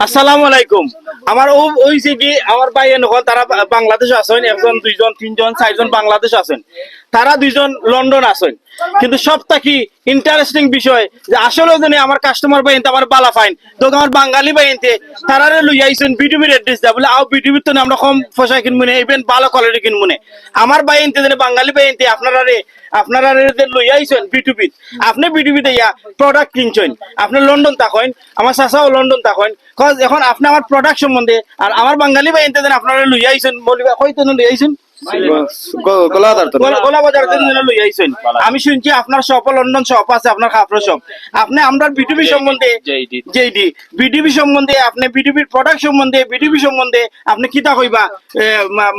আসসালামু আলাইকুম। আমার ওই যে কি আমার ভাই নখন তারা বাংলাদেশ আছেন, একজন দুইজন তিনজন চারজন বাংলাদেশ আছেন, তারা দুইজন লন্ডন আছেন। কিন্তু সবটা কি ইন্টারেস্টিং বিষয় যে আসলে যদি আমার কাস্টমার বাইনতে আমার বালা ফাইন তো আমার বাঙালি বাইনতে তারারে লই আইছেন বিডিবির অ্যাড্রেস দা বলে আও বিডিবির তো আমরা কম পয়সা কিনমুনে ইভেন ভালো কোয়ালিটি কিনমুনে আমার বাইনতে যেন বাঙালি বাইনতে আপনারা লই আইছেন বিটুবি আপনি বিটুবি দিয়া প্রোডাক্ট কিনছেন আপনি লন্ডন থাকেন আমার চাচাও লন্ডন থাকেন কজ এখন আপনি আমার প্রোডাক্ট সম্বন্ধে আর আমার বাঙালি বাইনতে যেন আপনারা লই আইছেন বলিবা কইতেন লই আইছেন গোলা বাজার লই আইছেন। আমি শুনছি আপনার শপ লন্ডন শপ আছে, আপনার কাপড় শপ। আপনি আমরা বিটুবি সম্বন্ধে জেডি বিডিবি সম্বন্ধে আপনি বিডিবির প্রোডাক্ট সম্বন্ধে বিডিবি সম্বন্ধে আপনি কিতা কইবা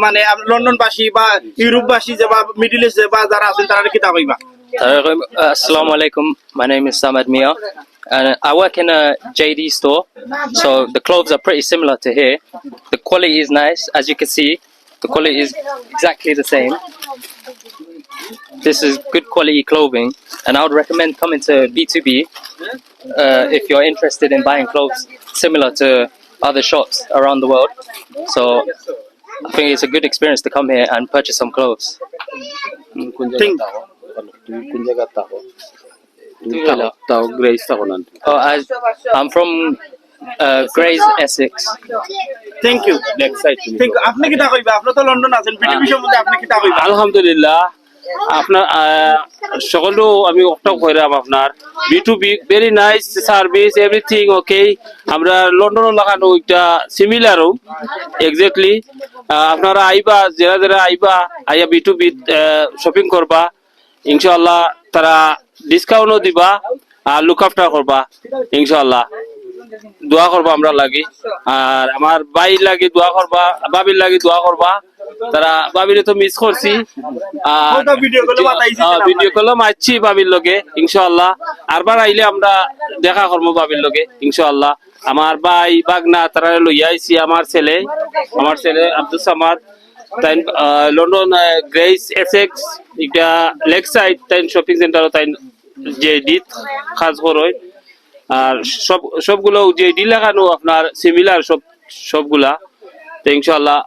মানে লন্ডনবাসী বা ইউরোপবাসী যে বা মিডল ইস্ট বা যারা আছেন তারা কিতা কইবা? Assalamu alaikum. My name is Samad Mia, and I work in a JD store. So the clothes are pretty similar to here. The quality is nice, as you can see. The quality is exactly the same. This is good quality clothing, and I would recommend coming to B2B if you're interested in buying clothes similar to other shops around the world. So I think it's a good experience to come here and purchase some clothes. Oh, I'm from Grays, Essex. Thank you thank you. আপনি কিতা কইবা? আপনি তো London আছেন, BDB সম্বন্ধে আপনি কিতা কইবা? আলহামদুলিল্লাহ আপনার সকলো আমি একটা কইরাম আপনার B2B very nice service everything okay. আমরা লন্ডন লাগানো একটা সিমিলারও এক্স্যাক্টলি আপনারা আইবা যারা যারা আইবা আইয়া B2B শপিং করবা ইনশাআল্লাহ তারা ডিসকাউন্টও দিবা আর লুক আফটার করবা ইনশাআল্লাহ। দোয়া করবা আমরা লাগি আর আমার ভাই লাগি দোয়া করবা, বাবির লাগি দোয়া করবা। তারা বাবিরে তো মিস করছি আর ভিডিও কলে মারছি বাবির লগে ইনশাআল্লাহ। আরবার আইলে আমরা দেখা করবো বাবির লগে ইনশাআল্লাহ। আমার ভাই বাগনা তারা লইয়া আইছি, আমার ছেলে আব্দুল সামাদ তাই লন্ডন গ্রেস এসেক্স এটা লেক সাইড তাই শপিং সেন্টার তাই যে ডিট খাস করই আর সবগুলো যে ডি লাগানো আপনার সিমিলার সবগুলা তো ইনশাআল্লাহ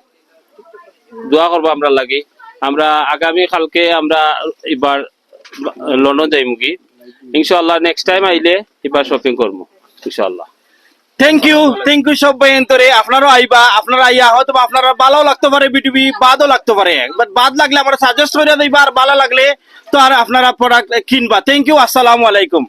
দোয়া করবো আমরা লাগি। আমরা আগামী কালকে আমরা এবার লন্ডন যাইমুগি ইনশাআল্লাহ। নেক্সট টাইম আইলে এবার শপিং করবো ইনশাআল্লাহ। থ্যাংক ইউ সব বাইন্তরে আপনারা আইবা, আপনারা আইয়া হয়তো আপনারা ভালো লাগতে পারে বিটিভি বাদও লাগতে পারে, বাট বাদ লাগলে আমরা সাজেস্ট করে দিবা আর ভালো লাগলে তো আর আপনারা প্রোডাক্ট কিনবা। Thank you. আসসালামু আলাইকুম।